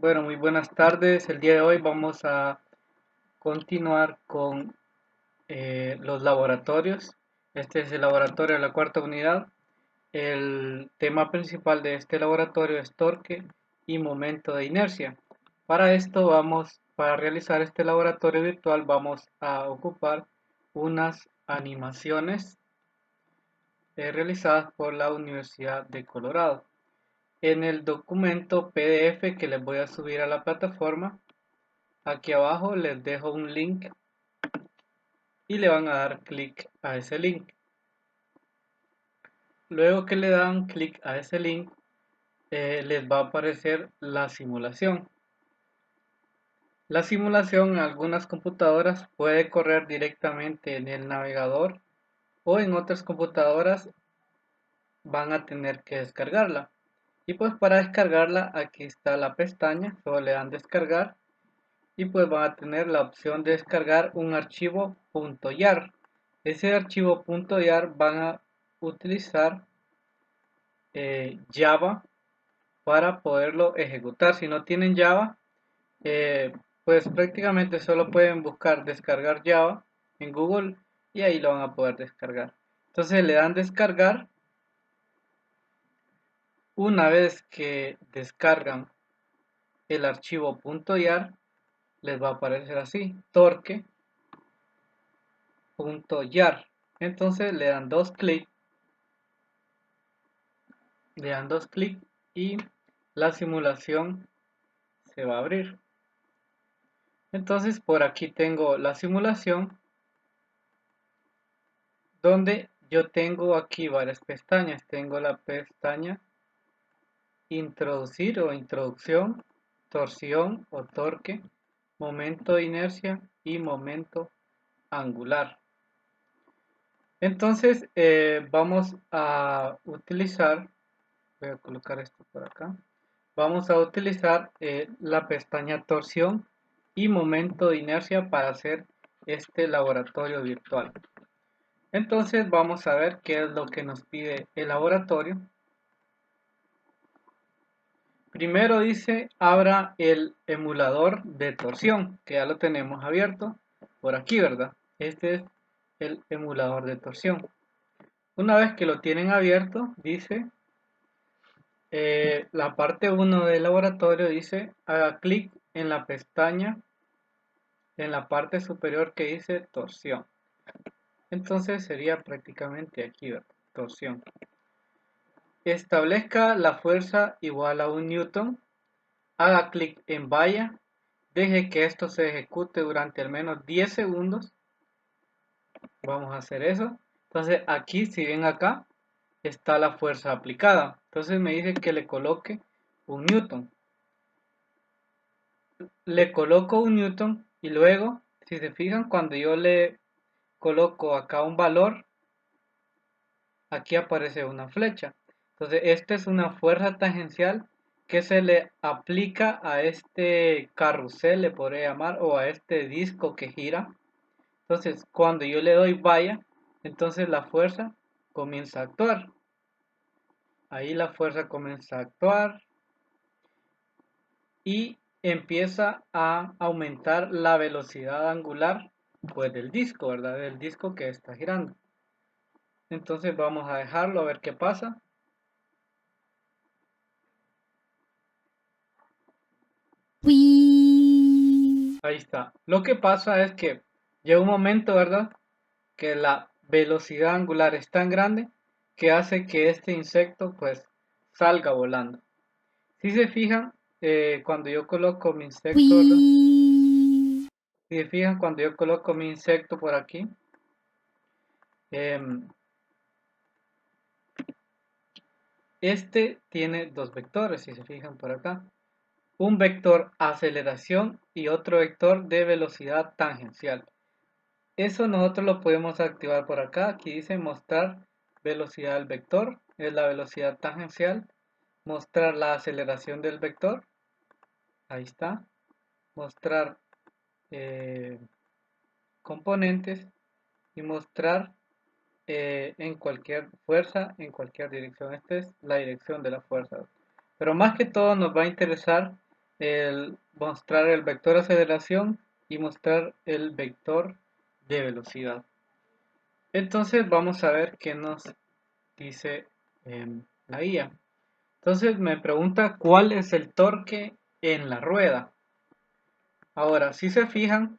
Bueno, muy buenas tardes. El día de hoy vamos a continuar con los laboratorios. Este es el laboratorio de la cuarta unidad. El tema principal de este laboratorio es torque y momento de inercia. Para realizar este laboratorio virtual, vamos a ocupar unas animaciones realizadas por la Universidad de Colorado. En el documento PDF que les voy a subir a la plataforma, aquí abajo les dejo un link y le van a dar clic a ese link. Luego que le dan clic a ese link, les va a aparecer la simulación. La simulación en algunas computadoras puede correr directamente en el navegador o en otras computadoras van a tener que descargarla. Y pues para descargarla aquí está la pestaña, solo le dan descargar y pues van a tener la opción de descargar un archivo .yar. Ese archivo .yar van a utilizar Java para poderlo ejecutar. Si no tienen Java, eh, pues prácticamente solo pueden buscar descargar Java en Google y ahí lo van a poder descargar. Entonces le dan descargar. Una vez que descargan el archivo .yar, les va a aparecer así, torque.yar. Entonces le dan dos clics y la simulación se va a abrir. Entonces por aquí tengo la simulación donde yo tengo aquí varias pestañas. Tengo la pestaña introducir o introducción, torsión o torque, momento de inercia y momento angular. Entonces vamos a utilizar, voy a colocar esto por acá, vamos a utilizar la pestaña torsión y momento de inercia para hacer este laboratorio virtual. Entonces vamos a ver qué es lo que nos pide el laboratorio. Primero dice abra el emulador de torsión, que ya lo tenemos abierto por aquí, ¿verdad? Este es el emulador de torsión. Una vez que lo tienen abierto, dice la parte 1 del laboratorio, dice haga clic en la pestaña en la parte superior que dice torsión. Entonces sería prácticamente aquí, ¿verdad? Torsión. Establezca la fuerza igual a 1 newton. Haga clic en valla. Deje que esto se ejecute durante al menos 10 segundos. Vamos a hacer eso. Entonces aquí, si ven acá, está la fuerza aplicada. Entonces me dice que le coloque 1 newton. Le coloco 1 newton y luego, si se fijan, cuando yo le coloco acá un valor, aquí aparece una flecha. Entonces esta es una fuerza tangencial que se le aplica a este carrusel, le podría llamar, o a este disco que gira. Entonces cuando yo le doy vaya, entonces la fuerza comienza a actuar. Ahí la fuerza comienza a actuar y empieza a aumentar la velocidad angular pues del disco, ¿verdad? Del disco que está girando. Entonces vamos a dejarlo a ver qué pasa. Ahí está. Lo que pasa es que llega un momento, ¿verdad? Que la velocidad angular es tan grande que hace que este insecto pues salga volando. Si se fijan, cuando yo coloco mi insecto, ¿verdad? Si se fijan, cuando yo coloco mi insecto por aquí, em, este tiene dos vectores, si se fijan por acá. Un vector aceleración y otro vector de velocidad tangencial. Eso nosotros lo podemos activar por acá. Aquí dice mostrar velocidad del vector, es la velocidad tangencial. Mostrar la aceleración del vector, ahí está. Mostrar eh, componentes y mostrar en cualquier fuerza, en cualquier dirección. Esta es la dirección de la fuerza. Pero más que todo nos va a interesar mostrar el vector de aceleración y mostrar el vector de velocidad. Entonces vamos a ver qué nos dice la guía. Entonces me pregunta cuál es el torque en la rueda. Ahora, si se fijan,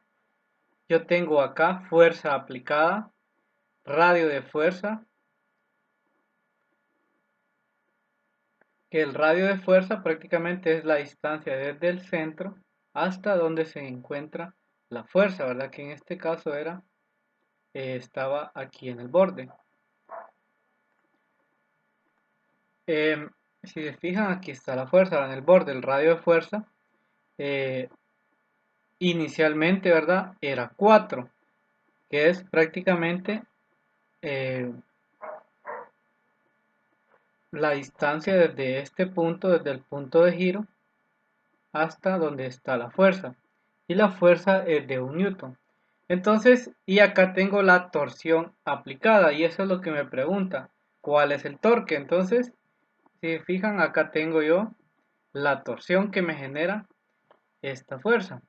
yo tengo acá fuerza aplicada, radio de fuerza, que el radio de fuerza prácticamente es la distancia desde el centro hasta donde se encuentra la fuerza, ¿verdad? Que en este caso estaba aquí en el borde. Em, si se fijan, aquí está la fuerza en el borde, el radio de fuerza. eh, Inicialmente, ¿verdad? Era 4, que es prácticamente eh, la distancia desde este punto, desde el punto de giro, hasta donde está la fuerza. Y la fuerza es de 1 newton. Entonces, y acá tengo la torsión aplicada, y eso es lo que me pregunta, ¿cuál es el torque? Entonces, si se fijan, acá tengo yo la torsión que me genera esta fuerza.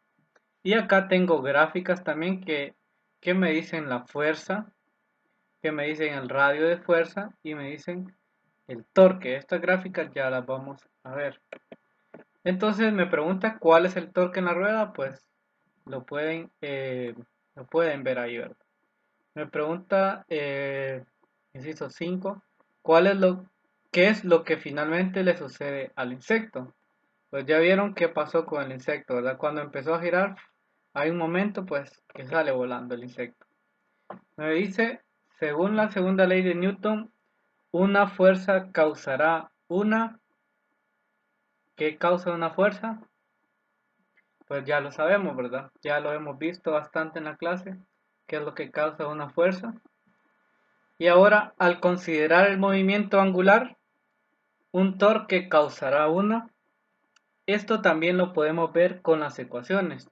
Y acá tengo gráficas también que me dicen la fuerza, que me dicen el radio de fuerza y me dicen el torque. Estas gráficas ya las vamos a ver. Entonces me pregunta cuál es el torque en la rueda, pues lo pueden, eh, lo pueden ver ahí, ¿verdad? Me pregunta, inciso 5, ¿qué es lo que finalmente le sucede al insecto? Pues ya vieron qué pasó con el insecto, ¿verdad? Cuando empezó a girar, hay un momento pues que sale volando el insecto. Me dice, según la segunda ley de Newton, una fuerza causará una. ¿Qué causa una fuerza? Pues ya lo sabemos, ¿verdad? Ya lo hemos visto bastante en la clase, qué es lo que causa una fuerza. Y ahora, al considerar el movimiento angular, un torque causará una. Esto también lo podemos ver con las ecuaciones.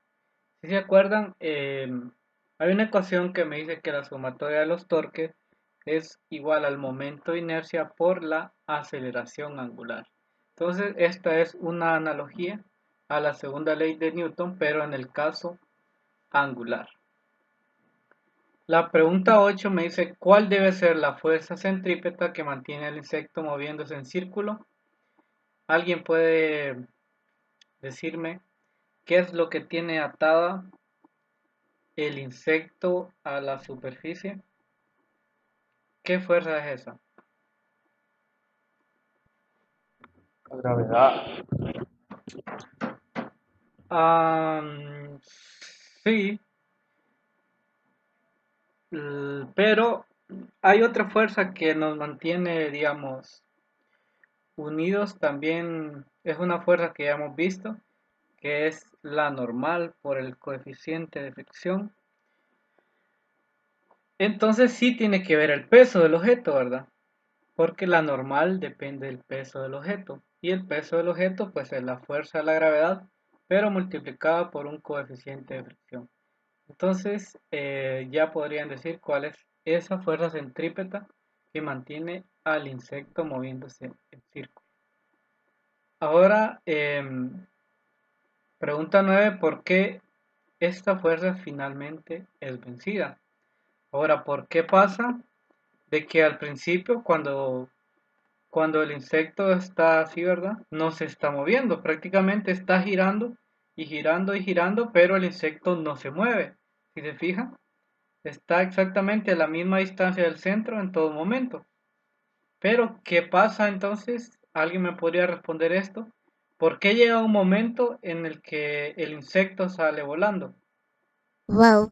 Si se acuerdan, hay una ecuación que me dice que la sumatoria de los torques es igual al momento de inercia por la aceleración angular. Entonces, esta es una analogía a la segunda ley de Newton, pero en el caso angular. La pregunta 8 me dice, ¿cuál debe ser la fuerza centrípeta que mantiene al insecto moviéndose en círculo? ¿Alguien puede decirme qué es lo que tiene atada el insecto a la superficie? ¿Qué fuerza es esa? La gravedad. Ah, sí, pero hay otra fuerza que nos mantiene, digamos, unidos también. Es una fuerza que ya hemos visto, que es la normal por el coeficiente de fricción. Entonces sí tiene que ver el peso del objeto, ¿verdad? Porque la normal depende del peso del objeto. Y el peso del objeto pues es la fuerza de la gravedad, pero multiplicada por un coeficiente de fricción. Entonces ya podrían decir cuál es esa fuerza centrípeta que mantiene al insecto moviéndose en círculo. Ahora, pregunta 9, ¿por qué esta fuerza finalmente es vencida? Ahora, ¿por qué pasa de que al principio cuando el insecto está así, ¿verdad? No se está moviendo, prácticamente está girando y girando y girando, pero el insecto no se mueve. Si se fijan, está exactamente a la misma distancia del centro en todo momento. Pero, ¿qué pasa entonces? ¿Alguien me podría responder esto? ¿Por qué llega un momento en el que el insecto sale volando? Wow.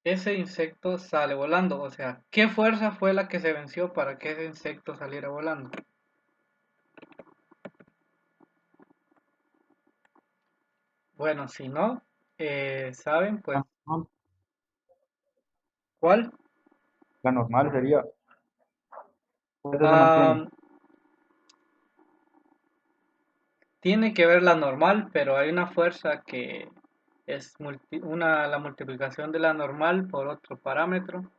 Ese insecto sale volando, o sea, ¿qué fuerza fue la que se venció para que ese insecto saliera volando? Bueno, si no, saben, La pues, normal, ¿cuál? la normal sería. Pues se mantiene. Ah, tiene que ver la normal, pero hay una fuerza que es la multiplicación de la normal por otro parámetro.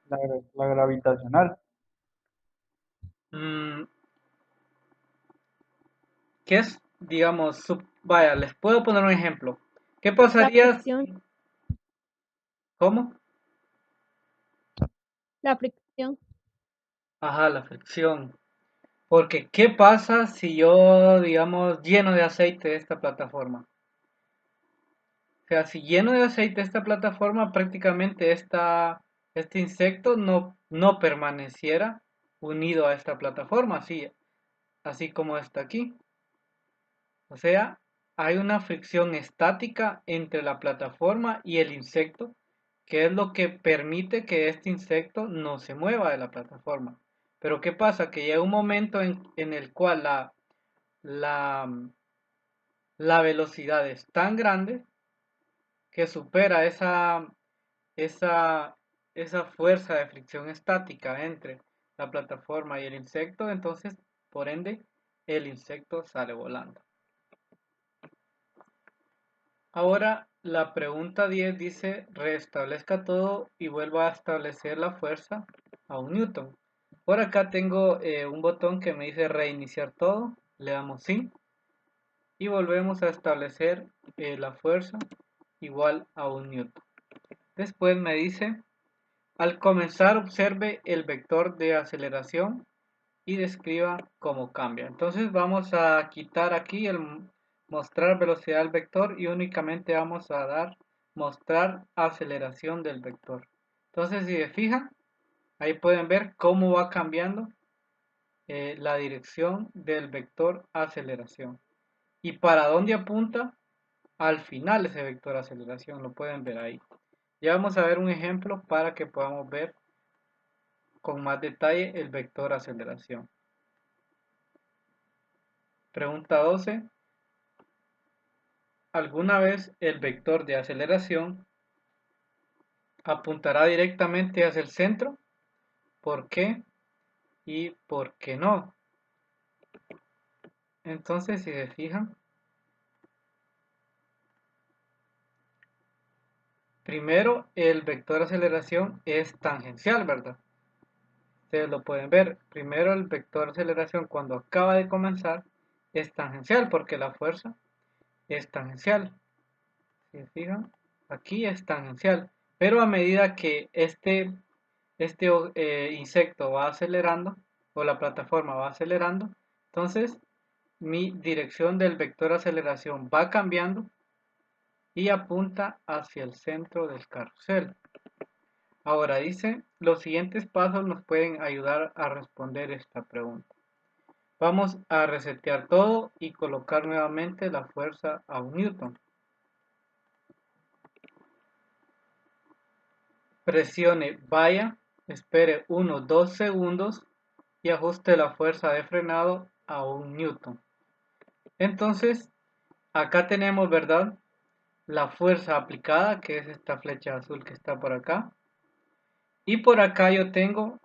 La gravitacional. Mm, ¿qué es, digamos, vaya, les puedo poner un ejemplo? ¿Qué La pasaría fricción, si, ¿cómo? la fricción. Ajá, la fricción. Porque, ¿qué pasa si yo, digamos, lleno de aceite esta plataforma? O sea, si lleno de aceite esta plataforma, prácticamente este insecto no permaneciera unido a esta plataforma, así como está aquí. O sea, hay una fricción estática entre la plataforma y el insecto, que es lo que permite que este insecto no se mueva de la plataforma. Pero ¿qué pasa? Que llega un momento en el cual la, la velocidad es tan grande que supera esa, esa fuerza de fricción estática entre la plataforma y el insecto, entonces, por ende, el insecto sale volando. Ahora, la pregunta 10 dice, restablezca todo y vuelva a establecer la fuerza a 1 newton. Por acá tengo un botón que me dice reiniciar todo, le damos sí y volvemos a establecer la fuerza igual a 1 newton. Después me dice, al comenzar observe el vector de aceleración y describa cómo cambia. Entonces vamos a quitar aquí el mostrar velocidad del vector y únicamente vamos a dar mostrar aceleración del vector. Entonces si se fijan, ahí pueden ver cómo va cambiando la dirección del vector aceleración. ¿Y para dónde apunta? Al final ese vector aceleración, lo pueden ver ahí. Ya vamos a ver un ejemplo para que podamos ver con más detalle el vector aceleración. Pregunta 12. ¿Alguna vez el vector de aceleración apuntará directamente hacia el centro? ¿Por qué? ¿Y por qué no? Entonces, si se fijan, primero el vector de aceleración es tangencial, ¿verdad? Ustedes lo pueden ver. Primero el vector de aceleración cuando acaba de comenzar es tangencial porque la fuerza es tangencial. Si se fijan, aquí es tangencial. Pero a medida que este insecto va acelerando o la plataforma va acelerando, entonces mi dirección del vector de aceleración va cambiando y apunta hacia el centro del carrusel. Ahora dice, los siguientes pasos nos pueden ayudar a responder esta pregunta. Vamos a resetear todo y colocar nuevamente la fuerza a 1 newton. Presione vaya, espere unos 2 segundos y ajuste la fuerza de frenado a 1 newton. Entonces, acá tenemos, ¿verdad? La fuerza aplicada, que es esta flecha azul que está por acá. Y por acá yo tengo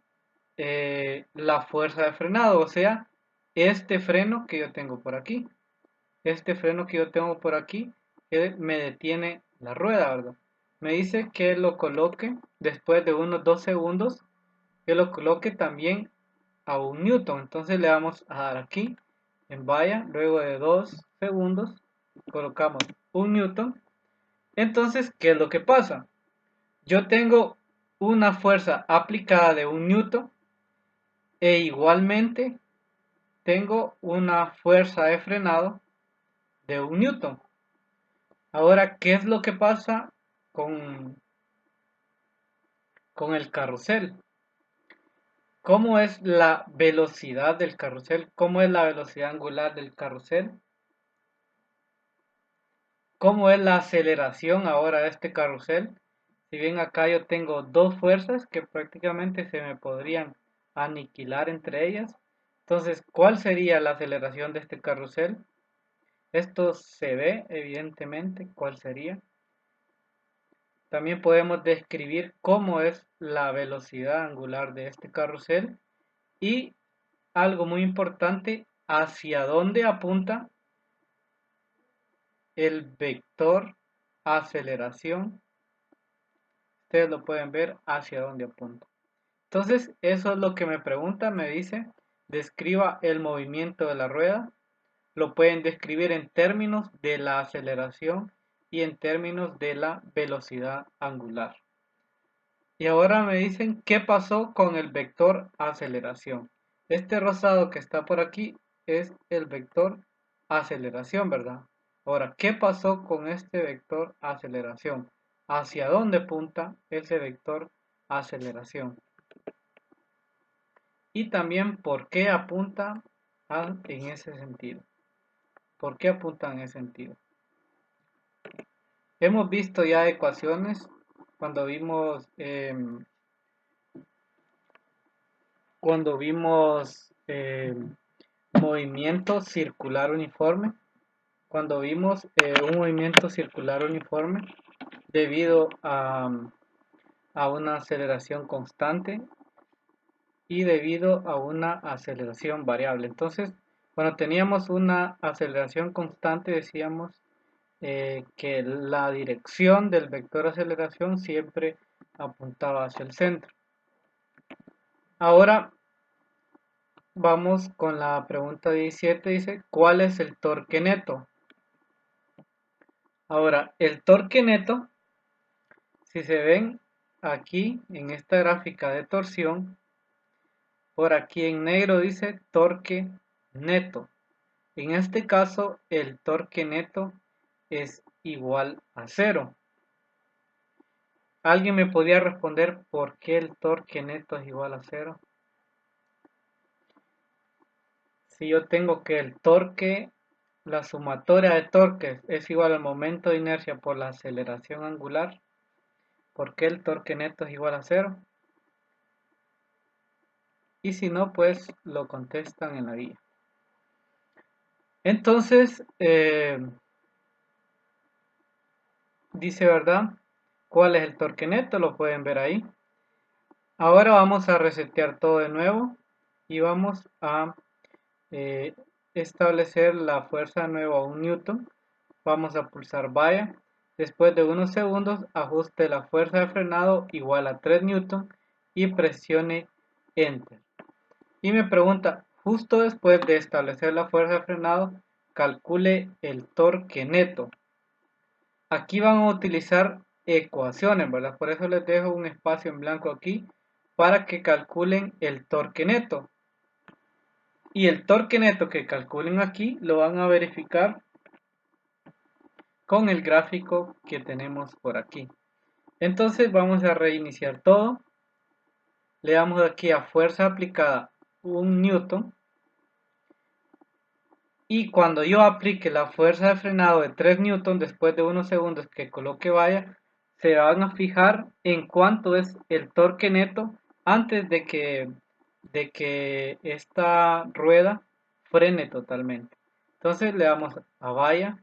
la fuerza de frenado, o sea, este freno que yo tengo por aquí. Este freno que yo tengo por aquí me detiene la rueda, ¿verdad? Me dice que lo coloque después de unos 2 segundos, que lo coloque también a 1 newton. Entonces le vamos a dar aquí en vaya, luego de 2 segundos, colocamos 1 newton. Entonces, ¿qué es lo que pasa? Yo tengo una fuerza aplicada de 1 newton e igualmente tengo una fuerza de frenado de 1 newton. Ahora, ¿qué es lo que pasa con, con el carrusel? ¿Cómo es la velocidad del carrusel? ¿Cómo es la velocidad angular del carrusel? ¿Cómo es la aceleración ahora de este carrusel? Si bien acá yo tengo dos fuerzas que prácticamente se me podrían aniquilar entre ellas. Entonces, ¿cuál sería la aceleración de este carrusel? Esto se ve evidentemente cuál sería. También podemos describir cómo es la velocidad angular de este carrusel y algo muy importante, hacia dónde apunta el vector aceleración. Ustedes lo pueden ver hacia dónde apunta. Entonces, eso es lo que me pregunta, me dice, describa el movimiento de la rueda. lo pueden describir en términos de la aceleración y en términos de la velocidad angular. Y ahora me dicen qué pasó con el vector aceleración. Este rosado que está por aquí es el vector aceleración, ¿verdad? Ahora, ¿qué pasó con este vector aceleración? ¿Hacia dónde apunta ese vector aceleración? Y también por qué apunta en ese sentido. ¿Por qué apunta en ese sentido? Hemos visto ya ecuaciones cuando vimos movimiento circular uniforme, cuando vimos un movimiento circular uniforme debido a una aceleración constante y debido a una aceleración variable. Entonces, cuando teníamos una aceleración constante, decíamos que la dirección del vector aceleración siempre apuntaba hacia el centro. Ahora vamos con la pregunta 17, dice, ¿cuál es el torque neto? Ahora, el torque neto, si se ven aquí en esta gráfica de torsión, por aquí en negro dice torque neto. En este caso, el torque neto es igual a 0. ¿Alguien me podría responder por qué el torque neto es igual a 0? Si yo tengo que el torque, la sumatoria de torques es igual al momento de inercia por la aceleración angular, ¿por qué el torque neto es igual a 0? Y si no, pues lo contestan en la guía. Entonces, dice, ¿verdad? ¿Cuál es el torque neto? Lo pueden ver ahí. Ahora vamos a resetear todo de nuevo y vamos a establecer la fuerza nueva a 1 newton. Vamos a pulsar vaya. Después de unos segundos, ajuste la fuerza de frenado igual a 3 newton y presione enter. Y me pregunta, justo después de establecer la fuerza de frenado, calcule el torque neto. Aquí van a utilizar ecuaciones, ¿verdad? Por eso les dejo un espacio en blanco aquí para que calculen el torque neto. Y el torque neto que calculen aquí lo van a verificar con el gráfico que tenemos por aquí. Entonces vamos a reiniciar todo. Le damos aquí a fuerza aplicada 1 newton. Y cuando yo aplique la fuerza de frenado de 3 newton, después de unos segundos que coloque vaya, se van a fijar en cuánto es el torque neto antes de que esta rueda frene totalmente. Entonces le damos a vaya.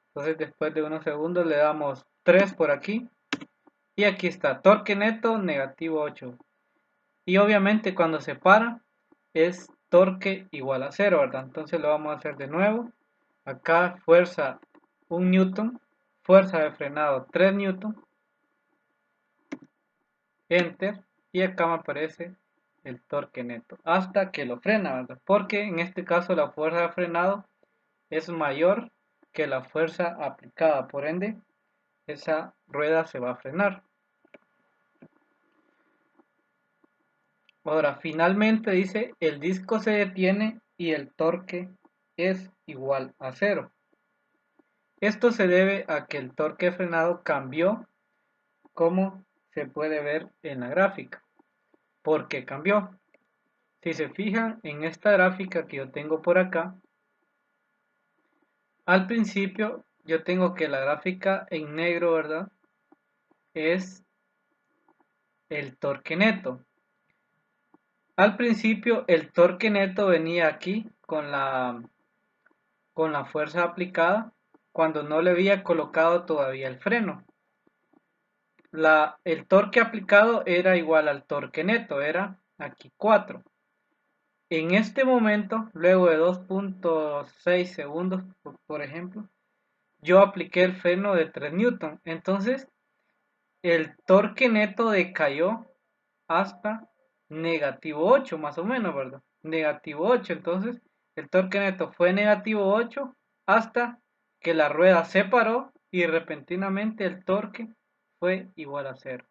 Entonces después de unos segundos le damos 3 por aquí. Y aquí está, torque neto negativo 8. Y obviamente cuando se para es torque igual a 0, ¿verdad? Entonces lo vamos a hacer de nuevo. Acá fuerza 1 newton, fuerza de frenado 3 newton, enter, y acá me aparece el torque neto hasta que lo frena, ¿verdad? Porque en este caso la fuerza de frenado es mayor que la fuerza aplicada, por ende esa rueda se va a frenar. Ahora finalmente dice el disco se detiene y el torque es igual a 0. Esto se debe a que el torque de frenado cambió, como se puede ver en la gráfica. ¿Por qué cambió? Si se fijan en esta gráfica que yo tengo por acá, al principio yo tengo que la gráfica en negro, ¿verdad? Es el torque neto. Al principio el torque neto venía aquí con la fuerza aplicada cuando no le había colocado todavía el freno. El torque aplicado era igual al torque neto, era aquí 4. En este momento, luego de 2.6 segundos, por ejemplo, yo apliqué el freno de 3 newton. Entonces, el torque neto decayó hasta negativo 8, más o menos, ¿verdad? Negativo 8. Entonces, el torque neto fue negativo 8 hasta que la rueda se paró y repentinamente el torque fue igual a 0.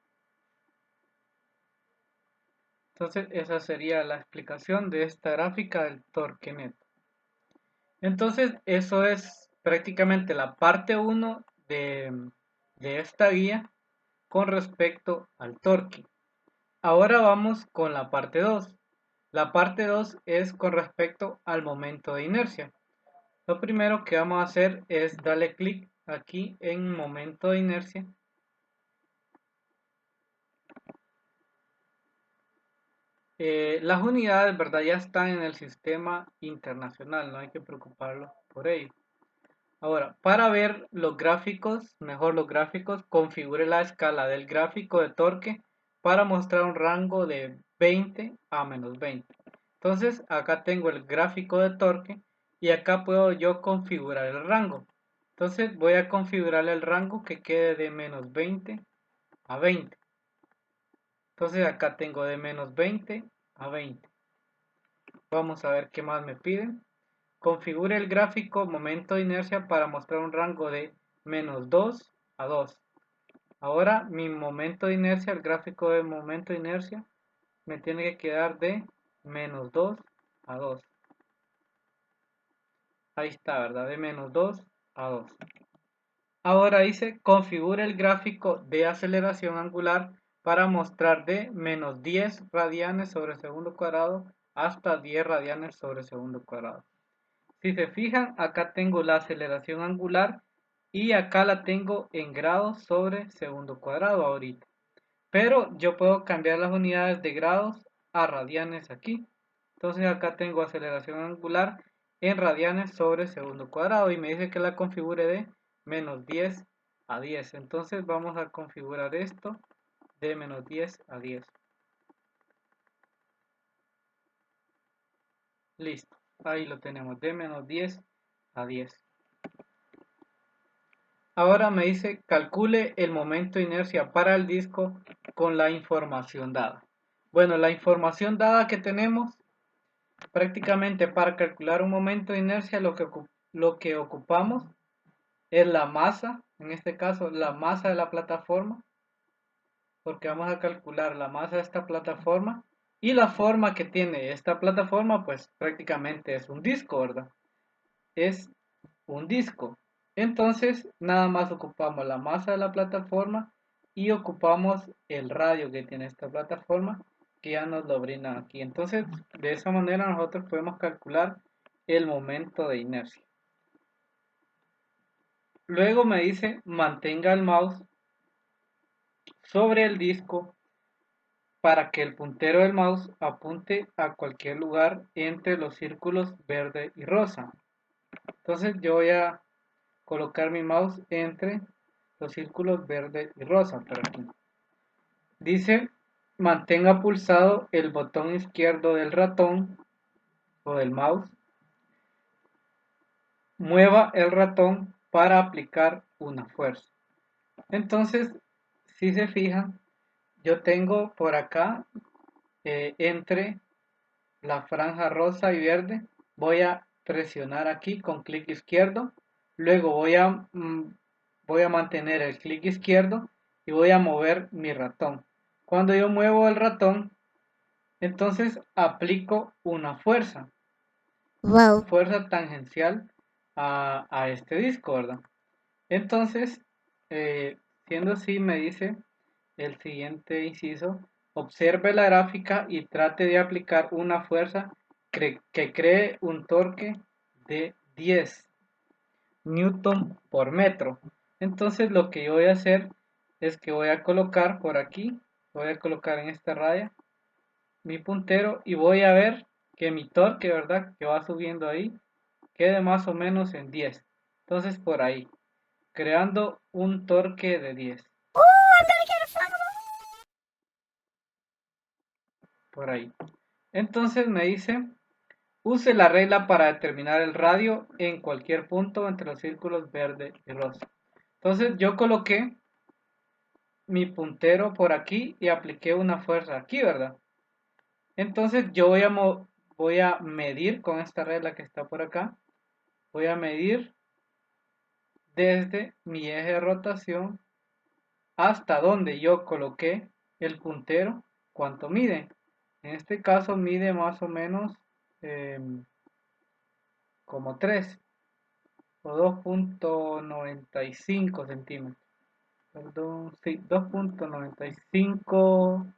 Entonces esa sería la explicación de esta gráfica del torque neto. Entonces eso es prácticamente la parte 1 de esta guía con respecto al torque. Ahora vamos con la parte 2. La parte 2 es con respecto al momento de inercia. Lo primero que vamos a hacer es darle clic aquí en momento de inercia. Las unidades, ¿verdad? Ya están en el sistema internacional, no hay que preocuparlo por ello. Ahora, para ver los gráficos, mejor los gráficos, configure la escala del gráfico de torque para mostrar un rango de 20 a menos 20. Entonces, acá tengo el gráfico de torque y acá puedo yo configurar el rango. Entonces, voy a configurar el rango que quede de menos 20 a 20. Entonces, acá tengo de menos 20 a 20. Vamos a ver qué más me piden. Configure el gráfico momento de inercia para mostrar un rango de menos 2 a 2. Ahora mi momento de inercia, el gráfico de momento de inercia, me tiene que quedar de menos 2 a 2. Ahí está, ¿verdad? De menos 2 a 2. Ahora dice, configure el gráfico de aceleración angular para mostrar de menos 10 radianes sobre segundo cuadrado hasta 10 radianes sobre segundo cuadrado. Si se fijan, acá tengo la aceleración angular y acá la tengo en grados sobre segundo cuadrado ahorita. Pero yo puedo cambiar las unidades de grados a radianes aquí. Entonces acá tengo aceleración angular en radianes sobre segundo cuadrado y me dice que la configure de menos 10 a 10. Entonces vamos a configurar esto de menos 10 a 10. Listo. Ahí lo tenemos de menos 10 a 10. Ahora me dice calcule el momento de inercia para el disco con la información dada. Bueno, la información dada que tenemos prácticamente para calcular un momento de inercia lo que ocupamos es la masa, en este caso la masa de la plataforma, porque vamos a calcular la masa de esta plataforma y la forma que tiene esta plataforma pues prácticamente es un disco, ¿verdad? Es un disco. Entonces, nada más ocupamos la masa de la plataforma y ocupamos el radio que tiene esta plataforma, que ya nos lo brindan aquí. Entonces, de esa manera nosotros podemos calcular el momento de inercia. Luego me dice, mantenga el mouse sobre el disco para que el puntero del mouse apunte a cualquier lugar entre los círculos verde y rosa. Entonces, yo voy a colocar mi mouse entre los círculos verde y rosa por aquí. Dice, mantenga pulsado el botón izquierdo del ratón o del mouse. Mueva el ratón para aplicar una fuerza. Entonces, si se fijan, yo tengo por acá entre la franja rosa y verde, voy a presionar aquí con clic izquierdo, luego voy a mantener el clic izquierdo y voy a mover mi ratón. Cuando yo muevo el ratón, entonces aplico una fuerza, Wow. fuerza tangencial a este disco, ¿verdad? Entonces, siendo así, me dice el siguiente inciso, observe la gráfica y trate de aplicar una fuerza que cree un torque de 10 newton por metro. Entonces lo que yo voy a hacer es que voy a colocar por aquí, voy a colocar en esta raya mi puntero y voy a ver que mi torque, ¿verdad? Que va subiendo ahí, quede más o menos en 10. Entonces por ahí, creando un torque de 10. Por ahí. Entonces me dice, use la regla para determinar el radio en cualquier punto entre los círculos verde y rosa. Entonces yo coloqué mi puntero por aquí y apliqué una fuerza aquí, ¿verdad? Entonces yo voy a medir con esta regla que está por acá. Voy a medir desde mi eje de rotación hasta donde yo coloqué el puntero, cuánto mide. En este caso mide más o menos eh, como 3 o 2.95 centímetros. Perdón, sí, 2.95,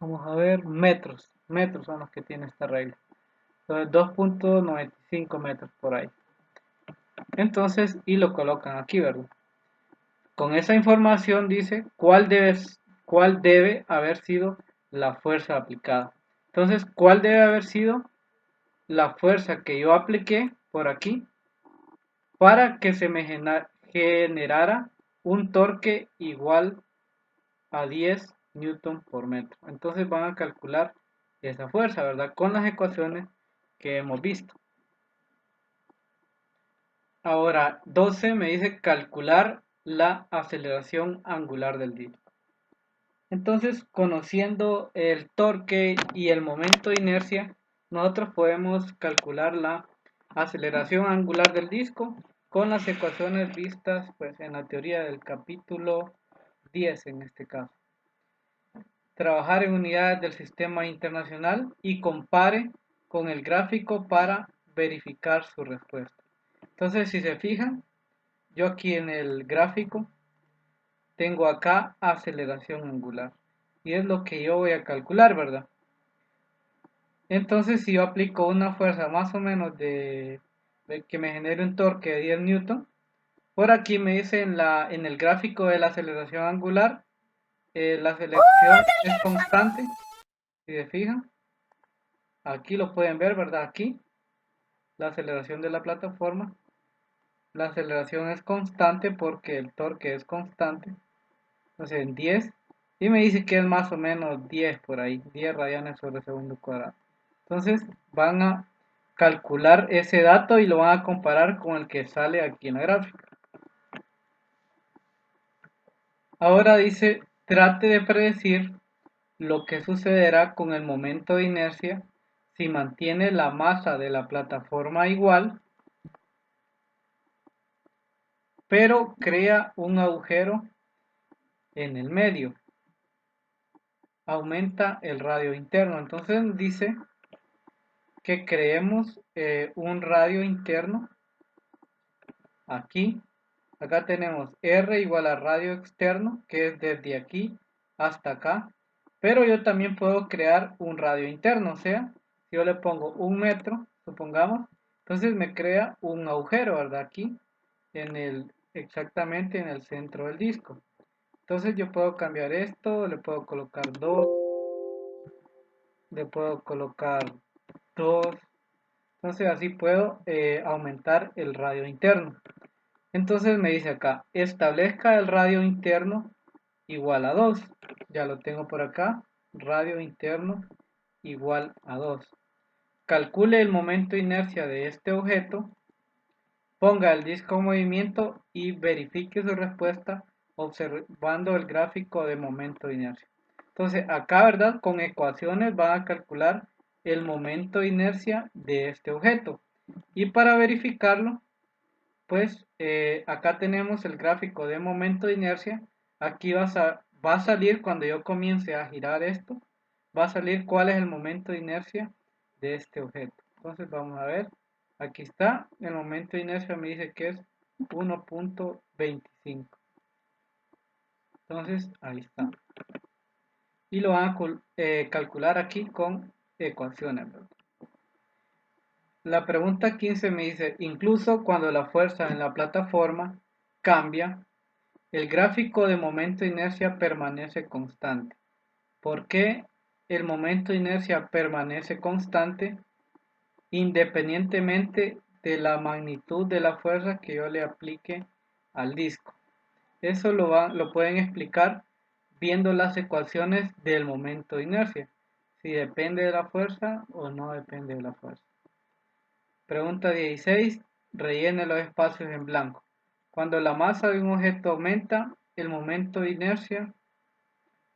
vamos a ver, metros. Metros son los que tiene esta regla. Entonces 2.95 metros por ahí. Entonces, y lo colocan aquí, ¿verdad? Con esa información dice cuál debe haber sido la fuerza aplicada. Entonces, ¿cuál debe haber sido la fuerza que yo apliqué por aquí para que se me generara un torque igual a 10 newton por metro? Entonces van a calcular esa fuerza, ¿verdad? Con las ecuaciones que hemos visto. Ahora, 12 me dice calcular la aceleración angular del disco. Entonces, conociendo el torque y el momento de inercia, nosotros podemos calcular la aceleración angular del disco con las ecuaciones vistas pues, en la teoría del capítulo 10 en este caso. Trabajar en unidades del sistema internacional y compare con el gráfico para verificar su respuesta. Entonces, si se fijan, yo aquí en el gráfico tengo acá aceleración angular y es lo que yo voy a calcular, ¿verdad? Entonces si yo aplico una fuerza más o menos de que me genere un torque de 10 newton, por aquí me dice en el gráfico de la aceleración angular, la aceleración es constante, si se fijan, aquí lo pueden ver, ¿verdad? Aquí, la aceleración de la plataforma, la aceleración es constante porque el torque es constante, entonces en 10, y me dice que es más o menos 10 por ahí, 10 radianes sobre segundo cuadrado. Entonces van a calcular ese dato y lo van a comparar con el que sale aquí en la gráfica. Ahora dice, trate de predecir lo que sucederá con el momento de inercia si mantiene la masa de la plataforma igual, pero crea un agujero en el medio. Aumenta el radio interno. Entonces dice que creemos un radio interno aquí. Acá tenemos R igual a radio externo, que es desde aquí hasta acá. Pero yo también puedo crear un radio interno, o sea, si yo le pongo 1 metro, supongamos, entonces me crea un agujero, ¿verdad? Aquí, exactamente en el centro del disco. Entonces yo puedo cambiar esto, le puedo colocar 2, le puedo colocar 2. Entonces así puedo aumentar el radio interno. Entonces me dice acá, establezca el radio interno igual a 2. Ya lo tengo por acá, radio interno igual a 2. Calcule el momento de inercia de este objeto, ponga el disco en movimiento y verifique su respuesta observando el gráfico de momento de inercia. Entonces acá, ¿verdad? Con ecuaciones van a calcular el momento de inercia de este objeto. Y para verificarlo, pues acá tenemos el gráfico de momento de inercia. Aquí va a salir cuando yo comience a girar esto, va a salir cuál es el momento de inercia de este objeto. Entonces vamos a ver, aquí está, el momento de inercia me dice que es 1.25. Entonces ahí está. Y lo van a calcular aquí con ecuaciones, ¿verdad? La pregunta 15 me dice, incluso cuando la fuerza en la plataforma cambia, el gráfico de momento de inercia permanece constante. ¿Por qué el momento de inercia permanece constante independientemente de la magnitud de la fuerza que yo le aplique al disco? Eso lo pueden explicar viendo las ecuaciones del momento de inercia, si depende de la fuerza o no depende de la fuerza. Pregunta 16. Rellene los espacios en blanco. Cuando la masa de un objeto aumenta, el momento de inercia,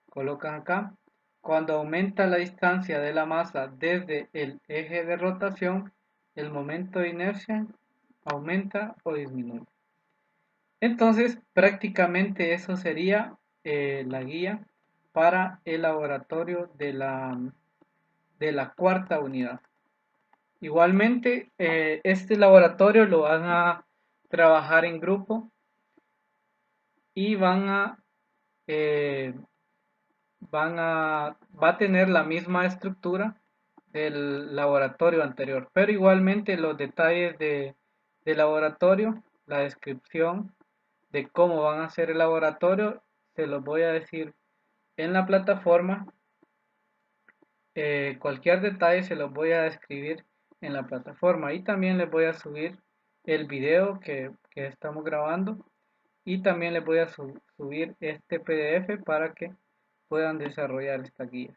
colocan acá, Cuando aumenta la distancia de la masa desde el eje de rotación, el momento de inercia aumenta o disminuye. Entonces, prácticamente eso sería la guía para el laboratorio de la cuarta unidad. Igualmente, este laboratorio lo van a trabajar en grupo y eh, va a tener la misma estructura del laboratorio anterior, pero igualmente los detalles del laboratorio, la descripción de cómo van a hacer el laboratorio, se los voy a decir en la plataforma. Cualquier detalle se los voy a describir en la plataforma y también les voy a subir el video que estamos grabando y también les voy a subir este PDF para que puedan desarrollar esta guía.